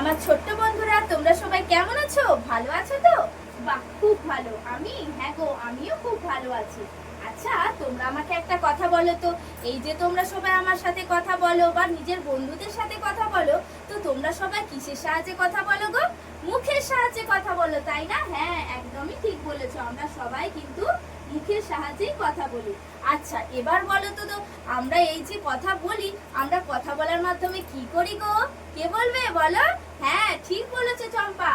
আমার ছোট্ট বন্ধুরা, তোমরা সবাই কেমন আছো? ভালো আছো তো? বাহ, খুব ভালো। হ্যাঁ গো, আমিও খুব ভালো আছি। আচ্ছা, তোমরা আমাকে একটা কথা বলো তো, এই যে তোমরা সবাই আমার সাথে কথা বলো বা নিজের বন্ধুদের সাথে কথা বলো, তো তোমরা সবাই কিসের সাহায্যে কথা বলো গো? মুখের সাহায্যে কথা বলো, তাই না? হ্যাঁ, একদমই ঠিক বলেছো, আমরা সবাই কিন্তু মুখের সাহায্যেই কথা বলি। আচ্ছা, এবার বলো তো, আমরা এই যে কথা বলি, আমরা কথা বলার মাধ্যমে কি করি গো? কে বলবে বলো? হ্যাঁ, ঠিক বলেছে চম্পা।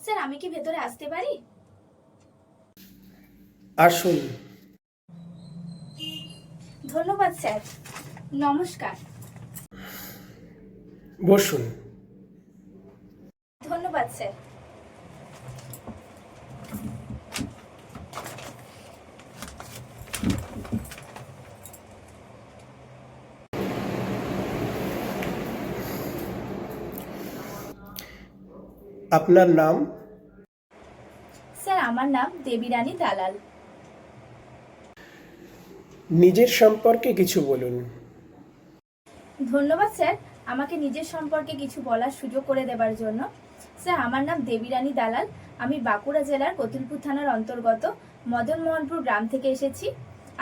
স্যার, আমি কি ভেতরে আসতে পারি? আসুন। ধন্যবাদ স্যার। নমস্কার। বসুন। ধন্যবাদ স্যার। আপনার নাম? স্যার, আমার নাম দেবীরানী দালাল। নিজের সম্পর্কে কিছু বলুন। ধন্যবাদ স্যার, আমাকে নিজের সম্পর্কে কিছু বলার সুযোগ করে দেবার জন্য। স্যার, আমার নাম দেবীরানী দালাল। আমি বাঁকুড়া জেলার কতুলপুর থানার অন্তর্গত মদন মোহনপুর গ্রাম থেকে এসেছি।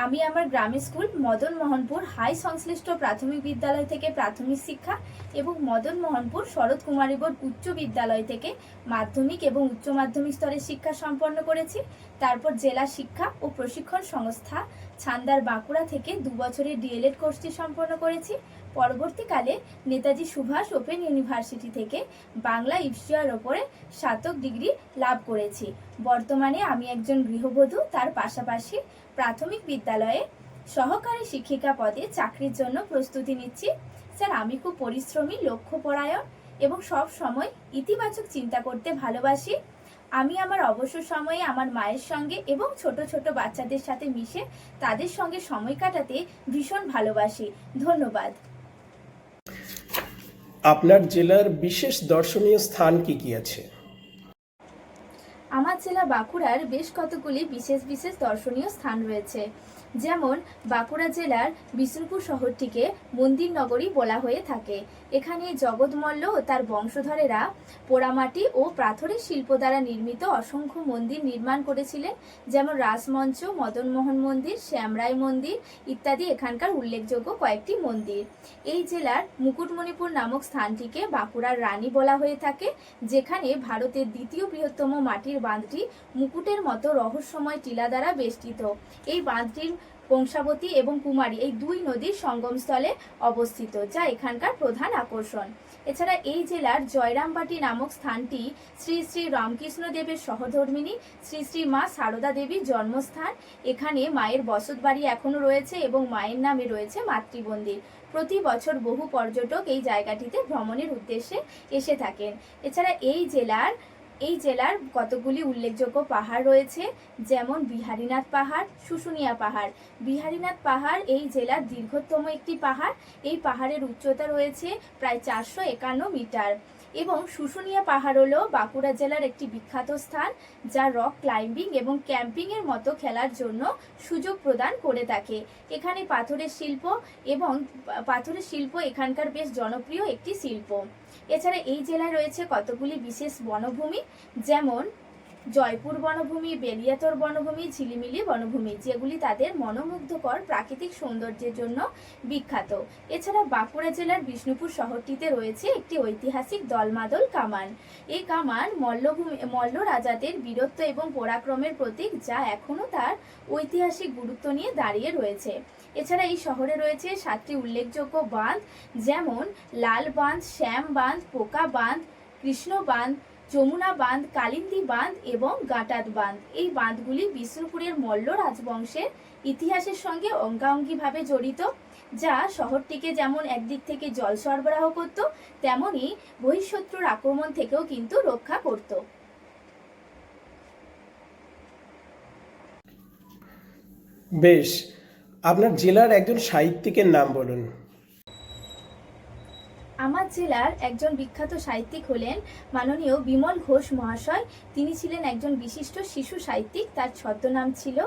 আমি আমার গ্রামের স্কুল মদন মোহনপুর হাই সংশ্লিষ্ট প্রাথমিক বিদ্যালয় থেকে প্রাথমিক শিক্ষা এবং মদন মোহনপুর শরৎ কুমারী বোর্ড উচ্চ বিদ্যালয় থেকে মাধ্যমিক এবং উচ্চ মাধ্যমিক স্তরের শিক্ষা সম্পন্ন করেছি। তারপর জেলা শিক্ষা ও প্রশিক্ষণ সংস্থা ছান্দার বাঁকুড়া থেকে 2 বছরের ডিএলএড কোর্সটি সম্পন্ন করেছি। পরবর্তীকালে নেতাজি সুভাষ ওপেন ইউনিভার্সিটি থেকে বাংলা ইফসিয়ার ওপরে স্নাতক ডিগ্রি লাভ করেছি। বর্তমানে আমি একজন গৃহবধূ, তার পাশাপাশি প্রাথমিক বিদ্যালয়ে সহকারী শিক্ষিকা পদে চাকরির জন্য প্রস্তুতি নিচ্ছি। স্যার, আমি খুব পরিশ্রমী, লক্ষ্যপরায়ণ এবং সব সময় ইতিবাচক চিন্তা করতে ভালোবাসি। আমি আমার অবসর সময়ে আমার মায়ের সঙ্গে এবং ছোট ছোট বাচ্চাদের সাথে মিশে তাদের সঙ্গে সময় কাটাতে ভীষণ ভালোবাসি। ধন্যবাদ। আপনার জেলার বিশেষ দর্শনীয় স্থান কি কি আছে? আমার জেলা বাঁকুড়ার বেশ কতগুলি বিশেষ বিশেষ দর্শনীয় স্থান রয়েছে। যেমন বাঁকুড়া জেলার বিষ্ণুপুর শহরটিকে মন্দির নগরী বলা হয়ে থাকে। এখানে জগৎমল্ল ও তার বংশধরেরা পোড়ামাটি ও পাথরের শিল্প দ্বারা নির্মিত অসংখ্য মন্দির নির্মাণ করেছিলেন। যেমন রাসমঞ্চ, মদনমোহন মন্দির, শ্যামরাই মন্দির ইত্যাদি এখানকার উল্লেখযোগ্য কয়েকটি মন্দির। এই জেলার মুকুটমণিপুর নামক স্থানটিকে বাঁকুড়ার রানী বলা হয়ে থাকে, যেখানে ভারতের দ্বিতীয় বৃহত্তম মাটির বাঁধটি মুকুটের মতো রহস্যময় টিলা দ্বারা বেষ্টিত। এই বাঁধটির কংসাবতী এবং কুমারী এই দুই নদীর সঙ্গমস্থলে অবস্থিত, যা এখানকার প্রধান আকর্ষণ। এছাড়া এই জেলার জয়রামবাটি নামক স্থানটি শ্রী শ্রী রামকৃষ্ণ দেবের সহধর্মিণী শ্রী শ্রী মা সারদা দেবীর জন্মস্থান। এখানে মায়ের বসত বাড়ি এখনো রয়েছে এবং মায়ের নামে রয়েছে মাতৃমন্দির। প্রতি বছর বহু পর্যটক এই জায়গাটিতে ভ্রমণের উদ্দেশ্যে এসে থাকেন। এছাড়া এই জেলার কতগুলি উল্লেখযোগ্য পাহাড় রয়েছে, যেমন বিহারীনাথ পাহাড়, শুশুনিয়া পাহাড়। বিহারীনাথ পাহাড় এই জেলার দীর্ঘতম একটি পাহাড়। এই পাহাড়ের উচ্চতা রয়েছে প্রায় 451 মিটার। এবং শুশুনিয়া পাহাড় হলো বাঁকুড়া জেলার একটি বিখ্যাত স্থান, যা রক ক্লাইম্বিং এবং ক্যাম্পিং এর মতো খেলার জন্য সুযোগ প্রদান করে থাকে। এখানে পাথরের শিল্প এখানকার বেশ জনপ্রিয় একটি শিল্প। এছাড়া এই জেলায় রয়েছে কতগুলি বিশেষ বনভূমি, যেমন জয়পুর বনভূমি, বেলিয়াতর বনভূমি, ঝিলিমিলি বনভূমি, যেগুলি তাদের মনোমুগ্ধকর প্রাকৃতিক সৌন্দর্যের জন্য বিখ্যাত। এছাড়া বাঁকুড়া জেলার বিষ্ণুপুর শহরটিতে রয়েছে একটি ঐতিহাসিক দলমাদল কামান। এই কামান মল্ল রাজাদের বীরত্ব এবং পরাক্রমের প্রতীক, যা এখনো তার ঐতিহাসিক গুরুত্ব নিয়ে দাঁড়িয়ে রয়েছে। এছাড়া এই শহরে রয়েছে 7টি উল্লেখযোগ্য বাঁধ, যেমন লাল বাঁধ, শ্যাম বাঁধ, পোকা বাঁধ, কৃষ্ণ বাঁধ, যমুনা বাঁধ, কালিন্দী বাঁধ এবং গাটাত বাঁধ। এই বাঁধগুলি বিষ্ণুপুরের মল্ল রাজবংশের ইতিহাসের সঙ্গে অঙ্গাঙ্গিভাবে জড়িত, যা শহরটিকে যেমন একদিক থেকে জল সরবরাহ করত, তেমনি বহিঃশত্রুর আক্রমণ থেকেও কিন্তু রক্ষা করত। বেশ, আপনার জেলার একজন সাহিত্যিকের নাম বলুন। আমার জেলার একজন বিখ্যাত সাহিত্যিক হলেন মাননীয় বিমল ঘোষ মহাশয়। তিনি ছিলেন একজন বিশিষ্ট শিশু সাহিত্যিক। তার ছদ্মনাম ছিল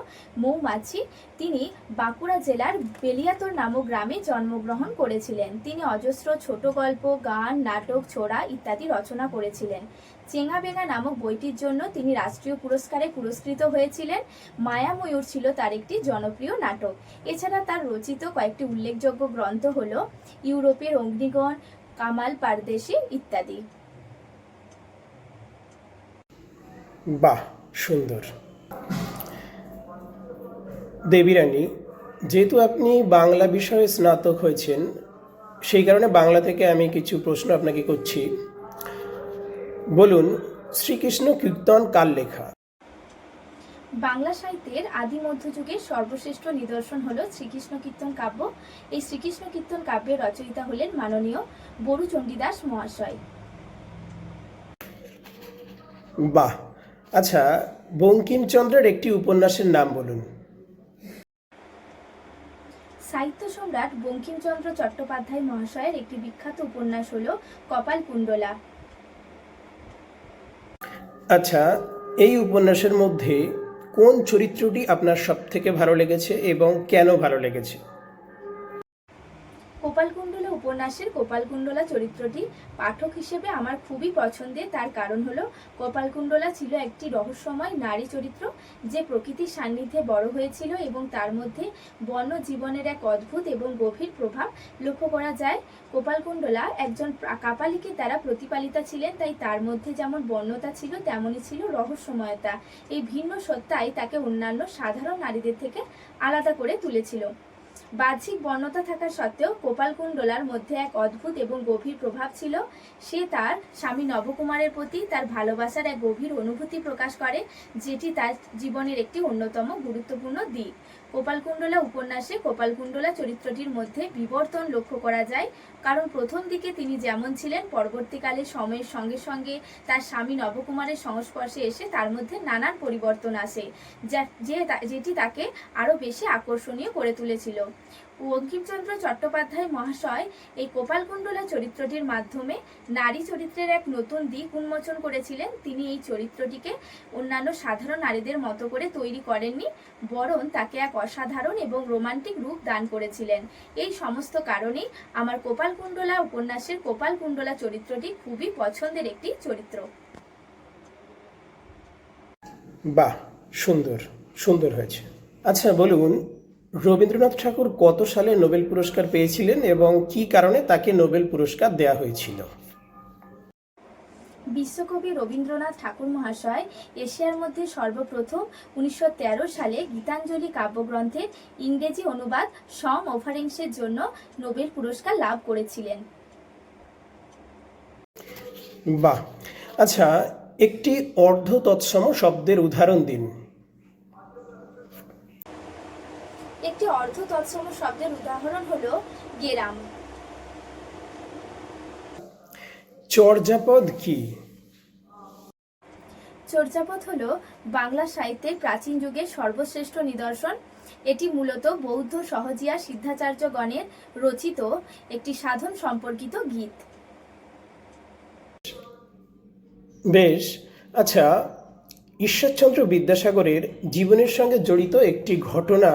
মৌমাছি। তিনি বাঁকুড়া জেলার বেলিয়াতোর নামক গ্রামে জন্মগ্রহণ করেছিলেন। তিনি অজস্র ছোট গল্প, গান, নাটক, ছোড়া ইত্যাদি রচনা করেছিলেন। চেঙা বেঙা নামক বইটির জন্য তিনি রাষ্ট্রীয় পুরস্কারে পুরস্কৃত হয়েছিলেন। মায়াময়ূর ছিল তার একটি জনপ্রিয় নাটক। এছাড়া তার রচিত কয়েকটি উল্লেখযোগ্য গ্রন্থ হল ইউরোপের অগ্নিগণ, কামাল পারদেশি ইত্যাদি। বাহ, সুন্দর। দেবীরানী, যেহেতু আপনি বাংলা বিষয়ে স্নাতক হয়েছেন, সেই কারণে বাংলা থেকে আমি কিছু প্রশ্ন আপনাকে করছি। বলুন, শ্রীকৃষ্ণ কীর্তন কার লেখা? বাংলা সাহিত্যের আদি মধ্যযুগের সর্বশ্রেষ্ঠ নিদর্শন হল শ্রীকৃষ্ণ কীর্তন কাব্য। এই শ্রীকৃষ্ণ কীর্তন কাব্যের রচয়িতা হলেন মাননীয় বরু চণ্ডীদাস মহাশয়। বাহ। আচ্ছা, বঙ্কিমচন্দ্রের একটি উপন্যাসের নাম বলুন। সাহিত্য সম্রাট বঙ্কিমচন্দ্র চট্টোপাধ্যায় মহাশয়ের একটি বিখ্যাত উপন্যাস হল কপালকুণ্ডলা। আচ্ছা, এই উপন্যাসের মধ্যে কোন চরিত্রটি আপনার সবথেকে ভালো লেগেছে এবং কেন ভালো লেগেছে? কপালকুণ্ডলা উপন্যাসের কপালকুণ্ডলা চরিত্রটি পাঠক হিসেবে আমার খুবই পছন্দের। তার কারণ হলো কপালকুণ্ডলা ছিল একটি রহস্যময় নারী চরিত্র, যে প্রকৃতির সান্নিধ্যে বড় হয়েছিল এবং তার মধ্যে বন্য জীবনের এক অদ্ভুত এবং গভীর প্রভাব লক্ষ্য করা যায়। কপালকুণ্ডলা একজন কাপালিকের দ্বারা প্রতিপালিতা ছিলেন, তাই তার মধ্যে যেমন বন্যতা ছিল তেমনই ছিল রহস্যময়তা। এই ভিন্ন সত্তাই তাকে অন্যান্য সাধারণ নারীদের থেকে আলাদা করে তুলেছিল। বাহ্যিক বর্ণতা থাকা সত্ত্বেও কপালকুণ্ডলার মধ্যে এক অদ্ভুত এবং গভীর প্রভাব ছিল। সে তার স্বামী নবকুমারের প্রতি তার ভালোবাসার এক গভীর অনুভূতি প্রকাশ করে, যেটি তার জীবনের একটি অন্যতম গুরুত্বপূর্ণ দিক। কপালকুণ্ডলা উপন্যাসে কপালকুণ্ডলা চরিত্রটির মধ্যে বিবর্তন লক্ষ্য করা যায়, কারণ প্রথম দিকে তিনি যেমন ছিলেন, পরবর্তীকালে সময়ের সঙ্গে সঙ্গে তার স্বামী নবকুমারের সংস্পর্শে এসে তার মধ্যে নানান পরিবর্তন আসে, যেটি তাকে আরও বেশি আকর্ষণীয় করে তুলেছিল। বঙ্কিমচন্দ্র চট্টোপাধ্যায় মহাশয় এই কপালকুণ্ডলা চরিত্রটির মাধ্যমে নারী চরিত্রের এক নতুন দিক উন্মোচন করেছিলেন। তিনি এই চরিত্রটিকে অন্যান্য সাধারণ নারীদের মতো করে তৈরি করেননি, বরং তাকে এক অসাধারণ এবং রোমান্টিক রূপ দান করেছিলেন। এই সমস্ত কারণেই আমার কপালকুণ্ডলা উপন্যাসের কপালকুণ্ডলা চরিত্রটি খুবই পছন্দের একটি চরিত্র। বাহ, সুন্দর সুন্দর হয়েছে। আচ্ছা বলুন, রবীন্দ্রনাথ ঠাকুর কত সালে নোবেল পুরস্কার পেয়েছিলেন এবং কী কারণে তাকে নোবেল পুরস্কার দেওয়া হয়েছিল? বিশ্বকবি রবীন্দ্রনাথ ঠাকুর মহাশয় এশিয়ার মধ্যে সর্বপ্রথম 1913 সালে গীতাঞ্জলি কাব্যগ্রন্থের ইংরেজি অনুবাদ সম অফারেন্সের জন্য নোবেল পুরস্কার লাভ করেছিলেন। বাহ। আচ্ছা, একটি অর্ধ তৎসম শব্দের উদাহরণ দিন। একটি অর্ধ তৎসম শব্দের উদাহরণ হলো গেরাম। চর্যাপদ কি? চর্যাপদ হলো বাংলা সাহিত্যের প্রাচীন যুগের সর্বশ্রেষ্ঠ নিদর্শন। এটি মূলত বৌদ্ধ সহজিয়া সিদ্ধাচার্যগণের রচিত একটি সাধন সম্পর্কিত গীত। বেশ। আচ্ছা, ঈশ্বরচন্দ্র বিদ্যাসাগরের জীবনের সঙ্গে জড়িত একটি ঘটনা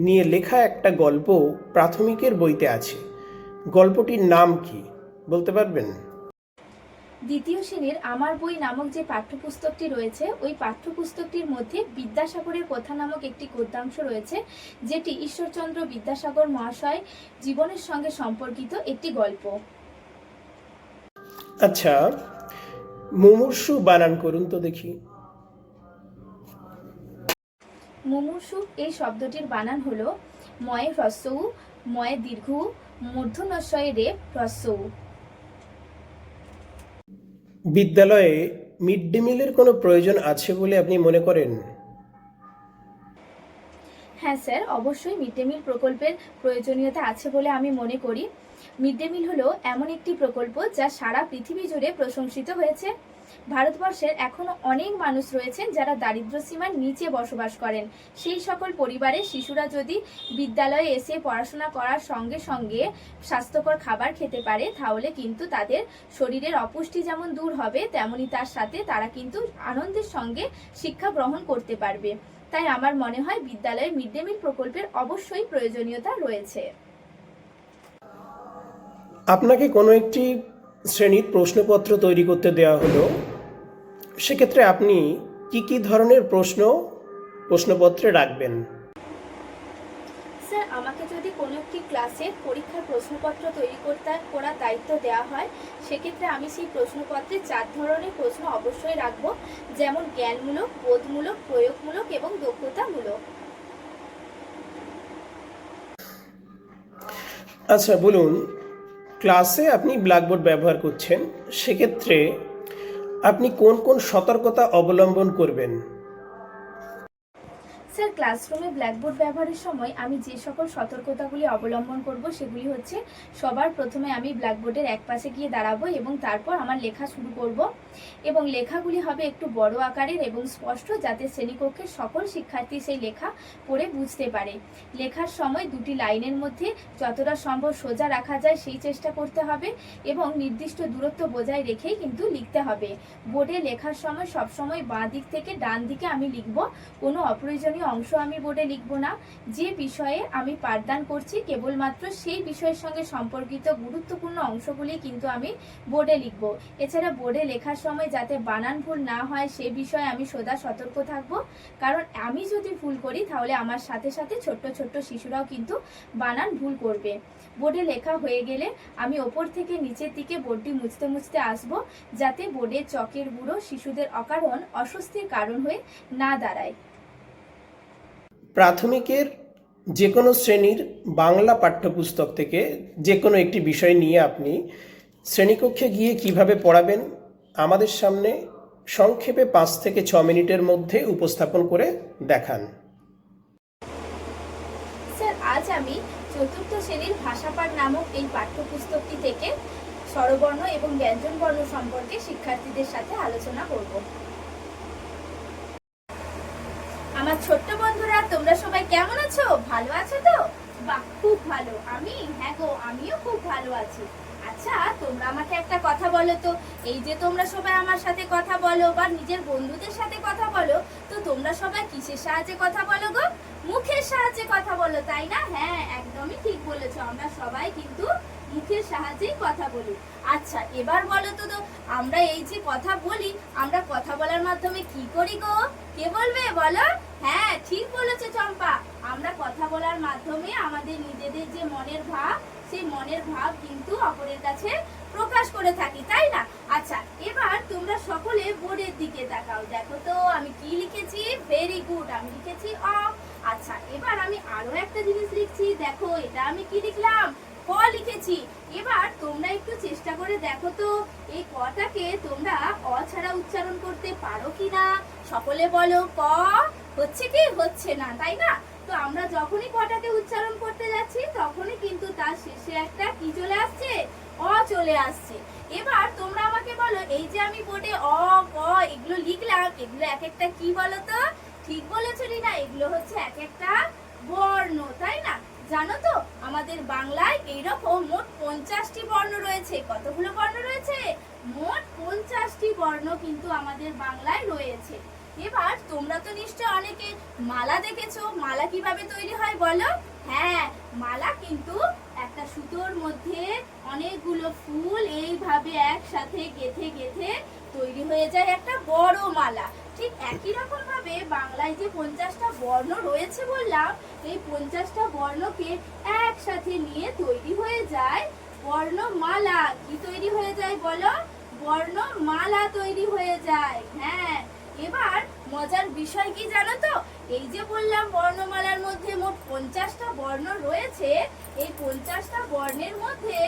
নিয়ে লেখা একটা গল্প প্রাথমিকের বইতে আছে। গল্পটির নাম কি বলতে পারবেন? দ্বিতীয় শ্রেণীর আমার বই নামক যে পাঠ্যপুস্তকটি রয়েছে, ওই পাঠ্যপুস্তকটির মধ্যে বিদ্যাসাগরের কথা নামক একটি গদ্যাংশ রয়েছে, যেটি ঈশ্বরচন্দ্র বিদ্যাসাগর মহাশয় জীবনের সঙ্গে সম্পর্কিত একটি গল্প। আচ্ছা, মুমূর্ষু বানান করুন তো দেখি। মুমূর্ষু এই শব্দটির বানান হলো ময়ে হ্রস্ব উ, ময়ে দীর্ঘ উ, মূর্ধন্যস্বয়ে রেফ হ্রস্ব উ। বিদ্যালয়ে মিড ডে মিলের কোনো প্রয়োজন আছে বলে আপনি মনে করেন? হ্যাঁ স্যার, অবশ্যই মিড ডে মিল প্রকল্পের প্রয়োজনীয়তা আছে বলে আমি মনে করি। মিড ডে মিল হলো এমন একটি প্রকল্প যা সারা পৃথিবী জুড়ে প্রশংসিত হয়েছে। ভারতবর্ষের এখনো অনেক মানুষ রয়েছেন যারা দারিদ্র্য সীমার নিচে বসবাস করেন। সেই সকল পরিবারের শিশুরা যদি বিদ্যালয়ে এসে পড়াশোনা করার সঙ্গে সঙ্গে স্বাস্থ্যকর খাবার খেতে পারে, তাহলে কিন্তু তাদের শরীরের অপুষ্টি যেমন দূর হবে, তেমনি তার সাথে তারা কিন্তু আনন্দের সঙ্গে শিক্ষা গ্রহণ করতে পারবে। তাই আমার মনে হয় বিদ্যালয়ে মিড ডে মিল প্রকল্পের অবশ্যই প্রয়োজনীয়তা রয়েছে। আপনাকে কোনো একটি শ্রেণীর প্রশ্নপত্র তৈরি করতে দেওয়া হলো, সেক্ষেত্রে আপনি কি কি ধরনের প্রশ্নপত্রে রাখবেন? স্যার, আমাকে যদি কোনো একটি ক্লাসের পরীক্ষার প্রশ্নপত্র তৈরি করার দায়িত্ব দেওয়া হয়, সেক্ষেত্রে আমি সেই প্রশ্নপত্রে 4 ধরনের প্রশ্ন অবশ্যই রাখব, যেমন জ্ঞানমূলক, বোধমূলক, প্রয়োগমূলক এবং দক্ষতামূলক। আচ্ছা বলুন, ক্লাসে আপনি ব্ল্যাকবোর্ড ব্যবহার করছেন, সেক্ষেত্রে আপনি কোন কোন সতর্কতা অবলম্বন করবেন? স্যার, ক্লাসরুমে ব্ল্যাকবোর্ড ব্যবহারের সময় আমি যে সকল সতর্কতাগুলি অবলম্বন করব সেগুলি হচ্ছে, সবার প্রথমে আমি ব্ল্যাকবোর্ডের এক পাশে গিয়ে দাঁড়াবো এবং তারপর আমার লেখা শুরু করব, এবং লেখাগুলি হবে একটু বড় আকারের এবং স্পষ্ট, যাতে শ্রেণীকক্ষের সকল শিক্ষার্থী সেই লেখা পড়ে বুঝতে পারে। লেখার সময় 2টি লাইনের মধ্যে যতটা সম্ভব সোজা রাখা যায় সেই চেষ্টা করতে হবে এবং নির্দিষ্ট দূরত্ব বজায় রেখেই কিন্তু লিখতে হবে। বোর্ডে লেখার সময় সবসময় বাঁ দিক থেকে ডান দিকে আমি লিখব, কোনো অপ্রয়োজনীয় অংশ আমি বোর্ডে লিখব না। যে বিষয়ে আমি পাঠদান করছি কেবলমাত্র সেই বিষয়ের সঙ্গে সম্পর্কিত গুরুত্বপূর্ণ অংশগুলি কিন্তু আমি বোর্ডে লিখব। এছাড়া বোর্ডে লেখার সময় যাতে বানান ভুল না হয় সে বিষয়ে আমি সদা সতর্ক থাকব, কারণ আমি যদি ভুল করি তাহলে আমার সাথে সাথে ছোট্ট ছোট্ট শিশুরাও কিন্তু বানান ভুল করবে। বোর্ডে লেখা হয়ে গেলে আমি ওপর থেকে নিচের দিকে বোর্ডটি মুছতে মুছতে আসব, যাতে বোর্ডের চকের গুঁড়ো শিশুদের অকারণ অস্বস্তির কারণ হয়ে না দাঁড়ায়। প্রাথমিকের যে কোনো শ্রেণীর বাংলা পাঠ্যপুস্তক থেকে যে কোনো একটি বিষয় নিয়ে আপনি শ্রেণীকক্ষে গিয়ে কিভাবে পড়াবেন আমাদের সামনে সংক্ষেপে 5 থেকে 6 মিনিটের মধ্যে উপস্থাপন করে দেখান। স্যার, আজ আমি 4র্থ শ্রেণীর ভাষাপাঠ নামক এই পাঠ্যপুস্তকটি থেকে স্বরবর্ণ এবং ব্যঞ্জনবর্ণ সম্পর্কে শিক্ষার্থীদের সাথে আলোচনা করব। আমার ছোট্ট বন্ধুরা, তোমরা সবাই কেমন আছো? ভালো আছো তো? বাহ, খুব ভালো। হ্যাঁ গো, আমিও খুব ভালো আছি। আচ্ছা, তোমরা আমাকে একটা কথা বলো তো, এই যে তোমরা সবাই আমার সাথে কথা বলো বা নিজের বন্ধুদের সাথে কথা বলো, তো তোমরা সবাই কিসের সাহায্যে কথা বলো গো? মুখের সাহায্যে কথা বলো, তাই না? হ্যাঁ, একদমই ঠিক বলেছো, আমরা সবাই কিন্তু মুখের সাহায্যেই কথা বলি। আচ্ছা, এবার বলো তো, আমরা এই যে কথা বলি, আমরা কথা বলার মাধ্যমে কি করি গো? কে বলবে বলো? হ্যাঁ, ঠিক বলেছো চম্পা, আমরা কথা বলার মাধ্যমে আমাদের নিজেদের যে মনের ভাব, সেই মনের ভাব কিন্তু অপরের কাছে প্রকাশ করে থাকি, তাই না? আচ্ছা, এবার তোমরা সকলে বোর্ডের দিকে তাকাও, দেখো তো আমি কি লিখেছি। ভেরি গুড, আমি লিখেছি অ। আচ্ছা, এবার আমি আরো একটা জিনিস লিখছি, দেখো এটা আমি কি লিখলাম? ক লিখেছি। এবার তোমরা একটু চেষ্টা করে দেখো তো, এই কটাকে তোমরা অ ছাড়া উচ্চারণ করতে পারো কিনা? সকলে বলো। ক হচ্ছে কি? হচ্ছে না, তাই না? তো আমরা যখনই কটাকে উচ্চারণ করতে যাচ্ছি তখনই কিন্তু তার শেষে একটা কি চলে আসছে? অ চলে আসছে। এবার তোমরা আমাকে বলো, এই যে আমি বোর্ডে অ, ক এগুলো লিখলাম, এগুলো এক একটা কি বলো তো? ঠিক বলেছো রিনা, এগুলো হচ্ছে এক একটা বর্ণ, তাই না? জানো তো, আমাদের বাংলায় এইরকম মোট 50টি বর্ণ রয়েছে। কতগুলো বর্ণ রয়েছে? মোট 50টি বর্ণ কিন্তু আমাদের বাংলায় রয়েছে। এবার তোমরা তো নিশ্চয় অনেকে মালা দেখেছো। মালা কিভাবে তৈরি হয় বলো? হ্যাঁ, মালা কিন্তু একটা সুতোর মধ্যে অনেকগুলো ফুল এইভাবে একসাথে গেঁথে গেঁথে তৈরি হয়ে যায় একটা বড় মালা। ঠিক একই রকম ভাবে বাংলায় যে 50টা বর্ণ রয়েছে বললাম, এই 50টা বর্ণকে একসাথে নিয়ে তৈরি হয়ে যায় বর্ণমালা। কি তৈরি হয়ে যায় বলো? বর্ণমালা তৈরি হয়ে যায়। হ্যাঁ, এবার মজার বিষয় কি জানো তো, এই যে বললাম বর্ণমালার মধ্যে মোট 50টা বর্ণ রয়েছে, এই 50টা বর্ণের মধ্যে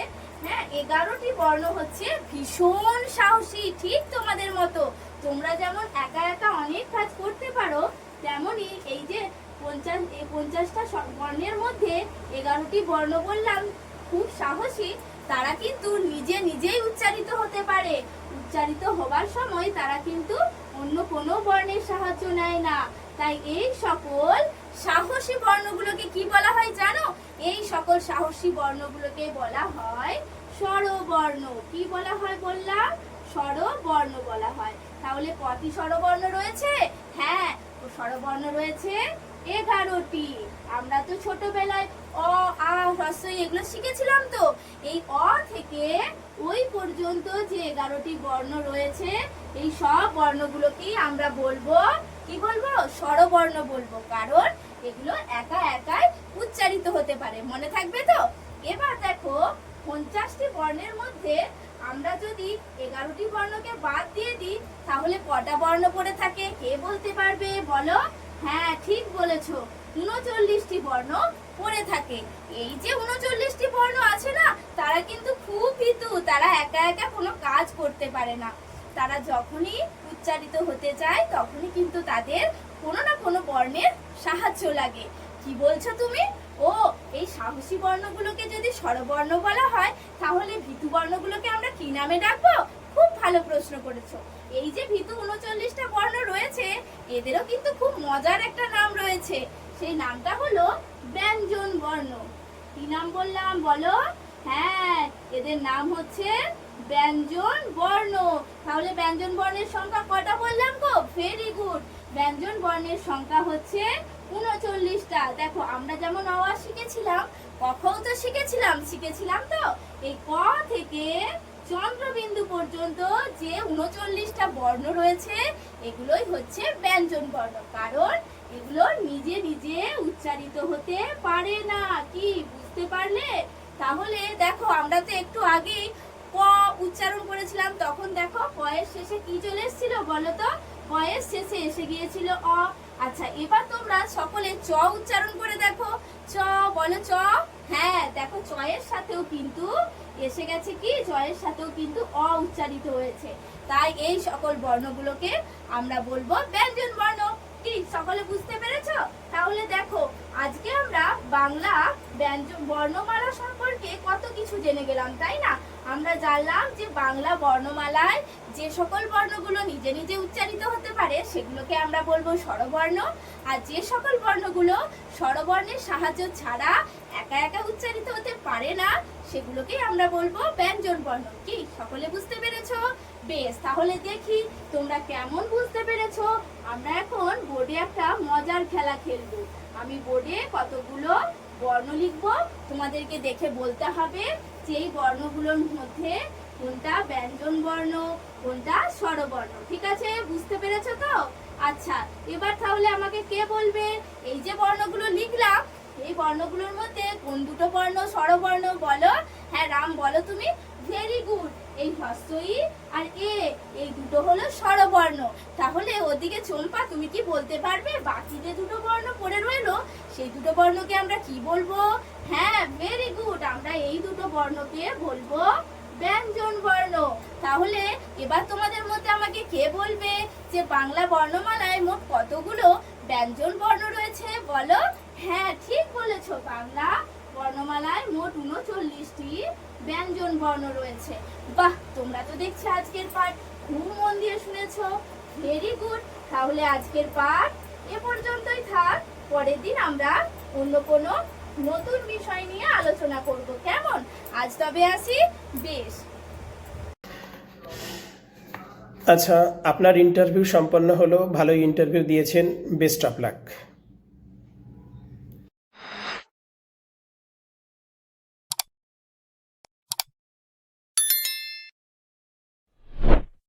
11টি বর্ণ হচ্ছে ভীষণ সাহসী, ঠিক তোমাদের মতো। তোমরা যেমন একা একা অনেক কাজ করতে পারো, তেমনি এই যে 50টা বর্ণের মধ্যে 11টি বর্ণ বললাম খুব সাহসী, তারা কিন্তু নিজে নিজেই উচ্চারিত হতে পারে। উচ্চারিত হবার সময় তারা কিন্তু অন্য কোনো বর্ণের সাহায্য নেয় না। তাই এই সকল সাহসী বর্ণগুলোকে কি বলা হয় জানো? এই সকল সাহসী বর্ণগুলোকে বলা হয় স্বরবর্ণ। কি বলা হয় বললাম? স্বরবর্ণ বলা হয়। তাহলে কটি স্বরবর্ণ রয়েছে? হ্যাঁ, স্বরবর্ণ রয়েছে 11টি। আমরা তো ছোটবেলায় অ, আ, হ্রস্ব ই এগুলো শিখেছিলাম। তো এই অ থেকে ওই পর্যন্ত যে 11টি বর্ণ রয়েছে, এই সব বর্ণগুলোকেই আমরা বলবো, কি বলবো? স্বরবর্ণ বলবো। কারণ এগুলো একা একাই উচ্চারিত হতে পারে। মনে থাকবে তো? এবার দেখো, 50টি বর্ণের মধ্যে আমরা যদি 11টি বর্ণকে বাদ দিয়ে দিই, তাহলে কটা বর্ণ পড়ে থাকে? কে বলতে পারবে বলো? হ্যাঁ, ঠিক বলেছো, 39টি বর্ণ পড়ে থাকে। এই যে 39টি বর্ণ আছে না, তারা কিন্তু খুব ভীতু। তারা একা একা কোনো কাজ করতে পারে না। তারা যখনই উচ্চারিত হতে চায়, তখনই কিন্তু তাদের কোনো না কোনো বর্ণের সাহায্য লাগে। কি বলছো তুমি? ও, এই সাহসী বর্ণগুলোকে যদি স্বরবর্ণ বলা হয়, তাহলে ভীতু বর্ণগুলোকে আমরা কি নামে ডাকবো? খুব ভালো প্রশ্ন করেছো। এই যে ভীতু 39টা বর্ণ রয়েছে, এদেরও কিন্তু খুব মজার একটা নাম রয়েছে। সেই নামটা হলো ব্যঞ্জন বর্ণ। কি নাম বললাম বলো? হ্যাঁ, এদের নাম হচ্ছে ব্যঞ্জন বর্ণ। তাহলে ব্যঞ্জন বর্ণের সংখ্যা কটা বললাম গো? Very good. ব্যঞ্জন বর্ণের সংখ্যা হচ্ছে 39টা। দেখো, আমরা যেমন অ আ শিখেছিলাম, কখও তো শিখেছিলাম তো। এই ক থেকে চন্দ্রবিন্দু পর্যন্ত যে 39টা বর্ণ রয়েছে, এগুলোই হচ্ছে ব্যঞ্জন বর্ণ। কারণ এগুলো নিজে নিজে উচ্চারিত হতে পারে না। কি বুঝতে পারলে? তাহলে দেখো, আমরা তো একটু আগেই ক উচ্চারণ করেছিলাম, তখন দেখো ক এর শেষে কি চলে এসেছিল বলো তো? ক এর শেষে এসে গিয়েছিল অ। আচ্ছা, এবার তোমরা সকলে চ উচ্চারণ করে দেখো। চ বলো, চ। হ্যাঁ, দেখো, চ এর সাথেও কিন্তু এসে গেছে কি? চ এর সাথেও কিন্তু অ উচ্চারিত হয়েছে। তাই এই সকল বর্ণগুলোকে আমরা বলবো ব্যঞ্জন বর্ণ। কি সকলে বুঝতে পেরেছো? তাহলে দেখো, আজকে আমরা বাংলা ব্যঞ্জন বর্ণমালা সম্পর্কে কত কিছু জেনে গেলাম, তাই না? আমরা জানলাম যে বাংলা বর্ণমালায় যে সকল বর্ণগুলো নিজে নিজে উচ্চারিত হতে পারে, সেগুলোকে আমরা বলবো স্বরবর্ণ। আর যে সকল বর্ণগুলো স্বরবর্ণের সাহায্য ছাড়া একা একা উচ্চারিত হতে পারে না, সেগুলোকেই আমরা বলবো ব্যঞ্জন বর্ণ। কি সকলে বুঝতে পেরেছো? বেশ, তাহলে দেখি তোমরা কেমন বুঝতে পেরেছো। আমরা এখন বোর্ডে একটা মজার খেলা খেলবো। আমি বোর্ডে কতগুলো বর্ণ লিখবো, তোমাদেরকে দেখে বলতে হবে যে এই বর্ণগুলোর মধ্যে কোনটা ব্যঞ্জন বর্ণ, কোনটা স্বরবর্ণ। ঠিক আছে? বুঝতে পেরেছো তো? আচ্ছা, এবার তাহলে আমাকে কে বলবে, এই যে বর্ণগুলো লিখলাম, এই বর্ণগুলোর মধ্যে কোন দুটো বর্ণ স্বরবর্ণ বলো? হ্যাঁ, রাম বলো তুমি। Very good. এই হ্রস্ব ই আর এ, এই দুটো হলো স্বরবর্ণ। তাহলে ওদিকে চম্পা, তুমি কি বলতে পারবে বাকি যে দুটো বর্ণ পড়ে রইলো, সেই দুটো বর্ণকে আমরা কি বলবো? হ্যাঁ, ভেরি গুড। আমরা এই দুটো বর্ণকে বলবো ব্যঞ্জন বর্ণ। তাহলে এবার তোমাদের মধ্যে আমাকে কে বলবে যে বাংলা বর্ণমালায় মোট কতগুলো ব্যঞ্জন বর্ণ রয়েছে বলো? হ্যাঁ, ঠিক বলেছো, বাংলা বর্ণমালায় মোট 39টি ব্যঞ্জন বর্ণ রয়েছে। বাহ, তোমরা তো দেখছি আজকের পাঠ খুব মন দিয়ে শুনেছো। Very good. তাহলে আজকের পাঠ এ পর্যন্তই থাক। পরের দিন আমরা অন্য কোনো নতুন বিষয় নিয়ে আলোচনা করব। কেমন? আজ তবে আসি। বেশ। আচ্ছা, আপনার ইন্টারভিউ সম্পন্ন হলো, ভালোই ইন্টারভিউ দিয়েছেন, বেস্ট অফ লাক।